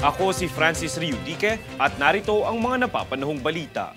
Ako si Francis Riudique at narito ang mga napapanahong balita.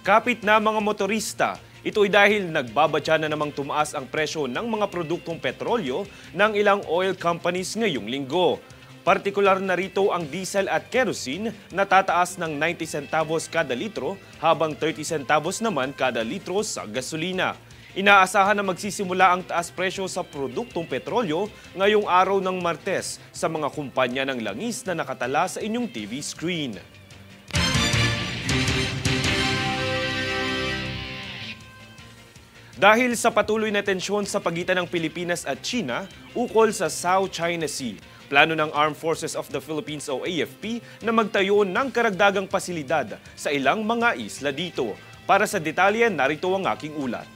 Kapit na mga motorista, ito ay dahil nagbabadya na namang tumaas ang presyo ng mga produktong petrolyo ng ilang oil companies ngayong linggo. Partikular na rito ang diesel at kerosene na tataas ng 90 centavos kada litro habang 30 centavos naman kada litro sa gasolina. Inaasahan na magsisimula ang taas presyo sa produktong petrolyo ngayong araw ng Martes sa mga kumpanya ng langis na nakatala sa inyong TV screen. Dahil sa patuloy na tensyon sa pagitan ng Pilipinas at China ukol sa South China Sea, plano ng Armed Forces of the Philippines o AFP na magtayo ng karagdagang pasilidad sa ilang mga isla dito. Para sa detalye, narito ang aking ulat.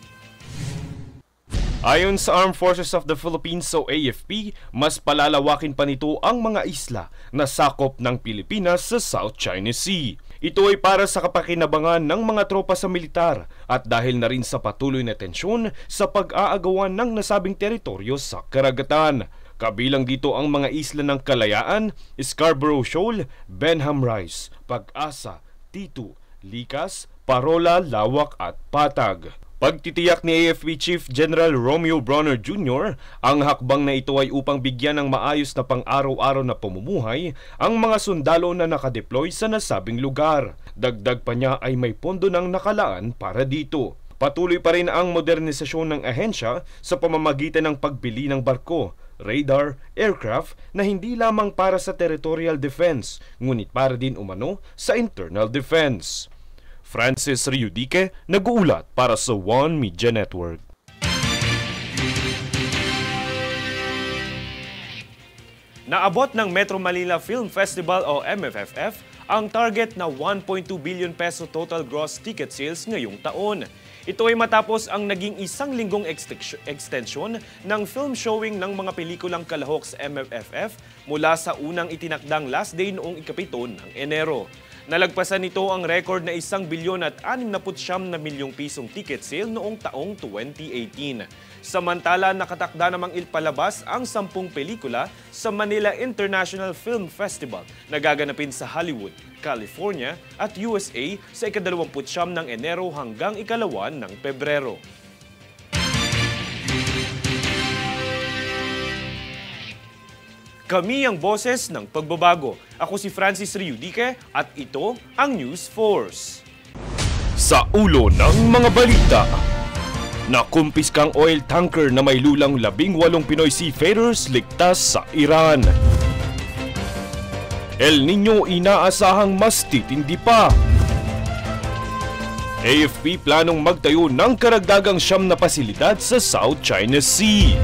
Ayon sa Armed Forces of the Philippines o AFP, mas palalawakin pa nito ang mga isla na sakop ng Pilipinas sa South China Sea. Ito ay para sa kapakinabangan ng mga tropa sa militar at dahil na rin sa patuloy na tensyon sa pag-aagawan ng nasabing teritoryo sa karagatan. Kabilang dito ang mga isla ng Kalayaan, Scarborough Shoal, Benham Rise, Pag-asa, Titu, Likas, Parola, Lawak at Patag. Pagtitiyak ni AFP Chief General Romeo Bronner Jr., ang hakbang na ito ay upang bigyan ng maayos na pang-araw-araw na pamumuhay ang mga sundalo na nakadeploy sa nasabing lugar. Dagdag pa niya ay may pondo ng nakalaan para dito. Patuloy pa rin ang modernisasyon ng ahensya sa pamamagitan ng pagbili ng barko, radar, aircraft na hindi lamang para sa territorial defense, ngunit para din umano sa internal defense. Francis Riudique, nag-uulat para sa One Media Network. Naabot ng Metro Manila Film Festival o MFFF ang target na 1.2 billion peso total gross ticket sales ngayong taon. Ito ay matapos ang naging isang linggong extension ng film showing ng mga pelikulang kalahok sa MFFF mula sa unang itinakdang last day noong ika-7 ng Enero. Nalagpasan nito ang record na 1 bilyon at 69 na milyong pisong ticket sale noong taong 2018. Samantala, nakatakda namang ipalabas ang 10 pelikula sa Manila International Film Festival na gaganapin sa Hollywood, California at USA sa ika-29 ng Enero hanggang ika-2 ng Pebrero. Kami ang boses ng pagbabago. Ako si Francis Riudique at ito ang News Force. Sa ulo ng mga balita, nakumpiskang oil tanker na may lulang 18 Pinoy seafarers ligtas sa Iran. El Nino inaasahang mas titindi pa. AFP planong magtayo ng karagdagang 9 na pasilidad sa South China Sea.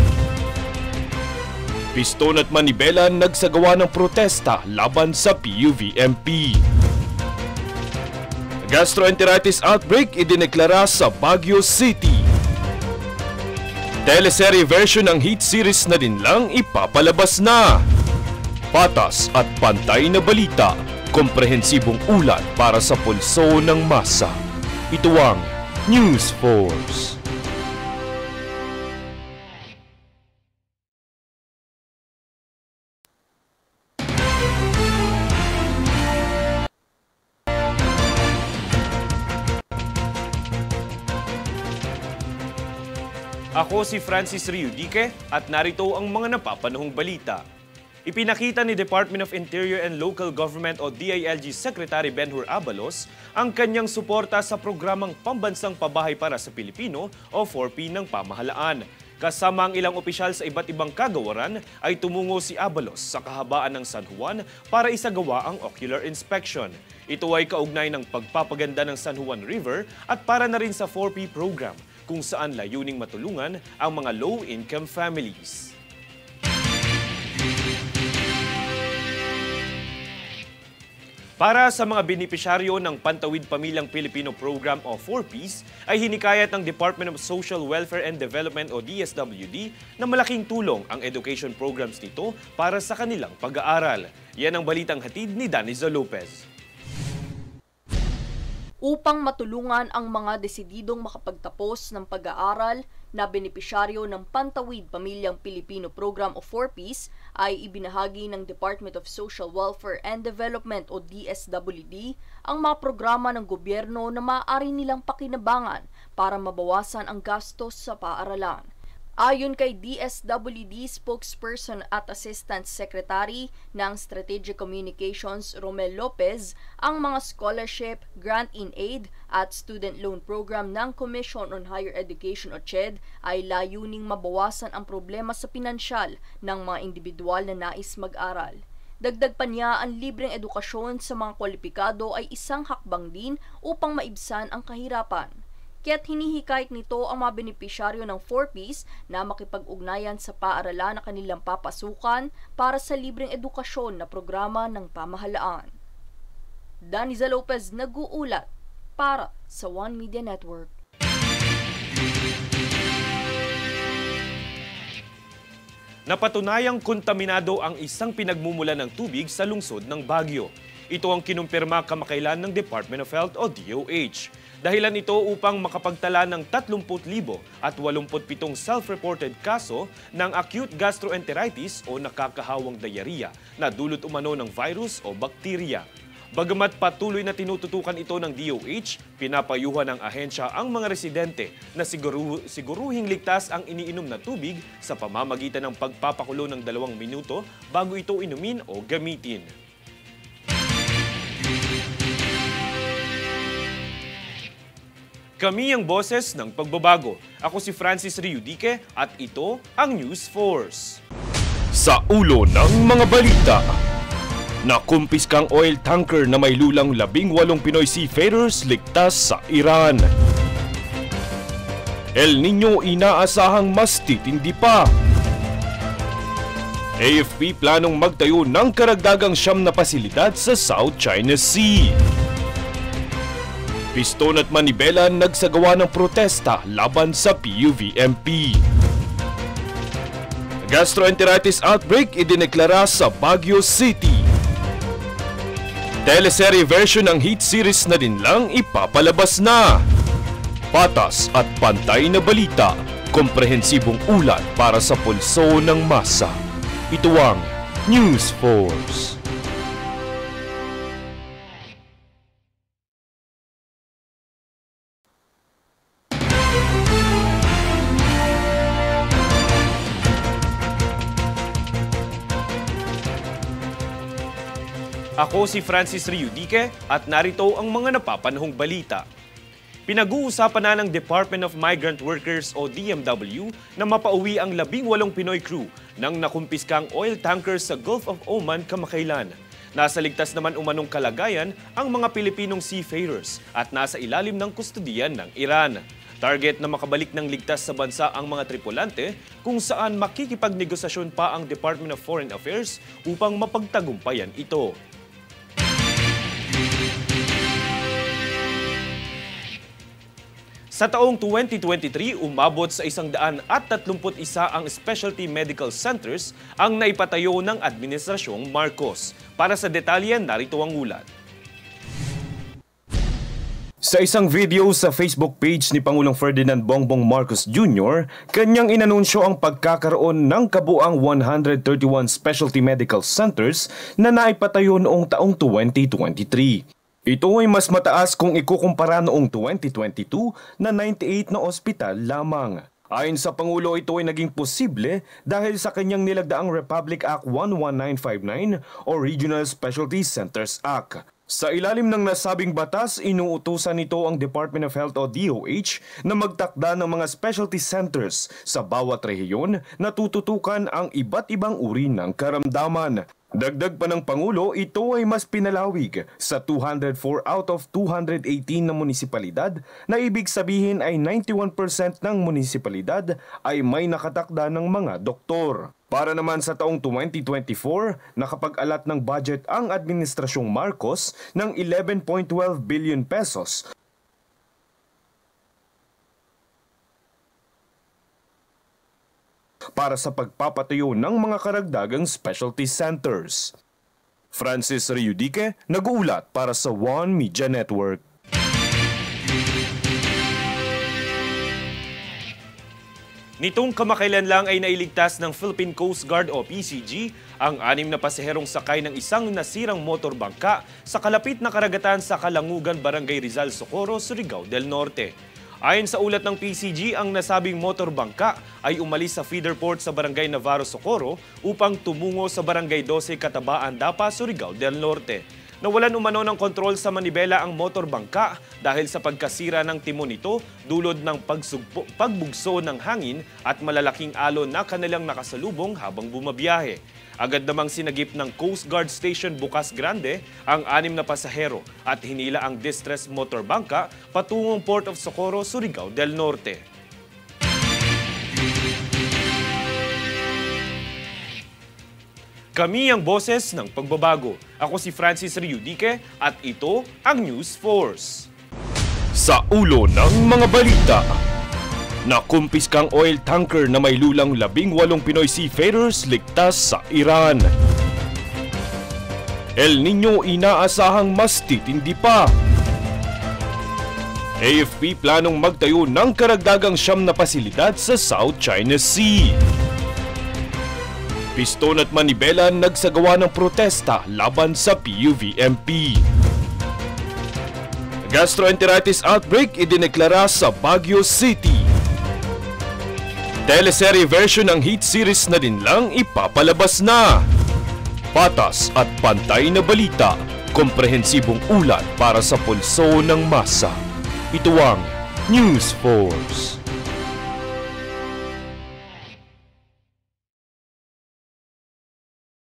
Piston at Manibela nagsagawa ng protesta laban sa PUVMP. Gastroenteritis outbreak idineklara sa Baguio City. Teleserye version ng hit series na din lang ipapalabas na. Patas at pantay na balita, komprehensibong ulat para sa pulso ng masa. Ito ang News Force. Ako si Francis Riudique at narito ang mga napapanahong balita. Ipinakita ni Department of Interior and Local Government o DILG Secretary Benhur Abalos ang kanyang suporta sa programang Pambansang Pabahay para sa Pilipino o 4P ng pamahalaan. Kasama ang ilang opisyal sa iba't ibang kagawaran ay tumungo si Abalos sa kahabaan ng San Juan para isagawa ang ocular inspection. Ito ay kaugnay ng pagpapaganda ng San Juan River at para na rin sa 4P program kung saan layuning matulungan ang mga low-income families. Para sa mga benepisyaryo ng Pantawid Pamilyang Pilipino Program o 4Ps, ay hinikayat ng Department of Social Welfare and Development o DSWD na malaking tulong ang education programs nito para sa kanilang pag-aaral. Yan ang balitang hatid ni Daniza Lopez. upang matulungan ang mga desididong makapagtapos ng pag-aaral na benepisyaryo ng Pantawid Pamilyang Pilipino Program o 4Ps ay ibinahagi ng Department of Social Welfare and Development o DSWD ang mga programa ng gobyerno na maaari nilang pakinabangan para mabawasan ang gastos sa paaralan. Ayon kay DSWD spokesperson at Assistant Secretary ng Strategic Communications Romel Lopez, ang mga scholarship, grant-in-aid at student loan program ng Commission on Higher Education o CHED ay layuning mabawasan ang problema sa pinansyal ng mga individual na nais mag-aral. Dagdag pa niya, ang libreng edukasyon sa mga kwalipikado ay isang hakbang din upang maibsan ang kahirapan. Kaya't hinihikayat nito ang mga benepisyaryo ng 4Ps na makipag-ugnayan sa paaralan na kanilang papasukan para sa libreng edukasyon na programa ng pamahalaan. Daniza Lopez nag-uulat para sa One Media Network. Napatunayang kontaminado ang isang pinagmumulan ng tubig sa lungsod ng Baguio. Ito ang kinumpirma kamakailan ng Department of Health o DOH. Dahilan ito upang makapagtala ng 30,087 self-reported kaso ng acute gastroenteritis o nakakahawang diarrhea na dulot umano ng virus o bakterya. Bagamat patuloy na tinututukan ito ng DOH, pinapayuhan ng ahensya ang mga residente na siguruhing ligtas ang iniinom na tubig sa pamamagitan ng pagpapakulo ng 2 minuto bago ito inumin o gamitin. Kami ang boses ng pagbabago. Ako si Francis Riudique at ito ang News Force. Sa ulo ng mga balita, nakumpiskang oil tanker na may lulang 18 Pinoy seafarers ligtas sa Iran. El Nino inaasahang mas titindi pa. AFP planong magtayo ng karagdagang 9 na pasilidad sa South China Sea. Piston at Manibela nagsagawa ng protesta laban sa PUVMP. Gastroenteritis outbreak idineklara sa Baguio City. Teleserye version ng hit series na din lang ipapalabas na. Patas at pantay na balita, komprehensibong ulat para sa pulso ng masa. Ito ang News Force. Ako si Francis Riudique at narito ang mga napapanahong balita. Pinag-uusapan na ng Department of Migrant Workers o DMW na mapauwi ang 18 Pinoy crew ng nakumpiskang oil tankers sa Gulf of Oman kamakailan. Nasa ligtas naman umanong kalagayan ang mga Pilipinong seafarers at nasa ilalim ng kustodiyan ng Iran. Target na makabalik ng ligtas sa bansa ang mga tripulante kung saan makikipagnegosasyon pa ang Department of Foreign Affairs upang mapagtagumpayan ito. Sa taong 2023, umabot sa 131 ang specialty medical centers ang naipatayo ng Administrasyong Marcos. Para sa detalye, narito ang ulat. Sa isang video sa Facebook page ni Pangulong Ferdinand Bongbong Marcos Jr., kanyang inanunsyo ang pagkakaroon ng kabuang 131 specialty medical centers na naipatayo noong taong 2023. Ito ay mas mataas kung ikukumpara noong 2022 na 98 na ospital lamang. Ayon sa Pangulo, ito ay naging posible dahil sa kanyang nilagdaang Republic Act 11959 o Regional Specialty Centers Act. Sa ilalim ng nasabing batas, inuutusan nito ang Department of Health o DOH na magtakda ng mga specialty centers sa bawat rehiyon na tututukan ang iba't ibang uri ng karamdaman. Dagdag pa ng Pangulo, ito ay mas pinalawig sa 204 out of 218 na munisipalidad na ibig sabihin ay 91% ng munisipalidad ay may nakatakda ng mga doktor. Para naman sa taong 2024, nakapag-alat ng budget ang Administrasyong Marcos ng 11.12 billion pesos para sa pagpapatayo ng mga karagdagang specialty centers. Francis Riudique, nag-uulat para sa One Media Network. Nitong kamakailan lang ay nailigtas ng Philippine Coast Guard o PCG ang 6 na pasaherong sakay ng isang nasirang motorbangka sa kalapit na karagatan sa Kalangugan, Barangay Rizal, Socorro, Surigao del Norte. Ayon sa ulat ng PCG, ang nasabing motorbangka ay umalis sa feeder port sa Barangay Navarro, Socorro upang tumungo sa Barangay 12, Katabaan, Dapa, Surigao del Norte. Nawalan umano ng kontrol sa manibela ang motorbangka dahil sa pagkasira ng timon nito dulot ng pagbugso ng hangin at malalaking alon na kanilang nakasalubong habang bumabiyahe. Agad namang sinagip ng Coast Guard Station Bukas Grande ang 6 na pasahero at hinila ang distressed motorbangka patungong Port of Socorro, Surigao del Norte. Kami ang boses ng pagbabago. Ako si Francis Riudique at ito ang News Force. Sa ulo ng mga balita, nakumpiskang oil tanker na may lulang 18 Pinoy seafarers ligtas sa Iran. El Nino inaasahang mas titindi pa. AFP planong magtayo ng karagdagang 9 na pasilidad sa South China Sea. Piston at manibela nagsagawa ng protesta laban sa PUVMP. Gastroenteritis outbreak idineklara sa Baguio City. Teleserye version ng hit series na din lang ipapalabas na. Patas at pantay na balita, komprehensibong ulat para sa pulso ng masa. Ito ang News Force.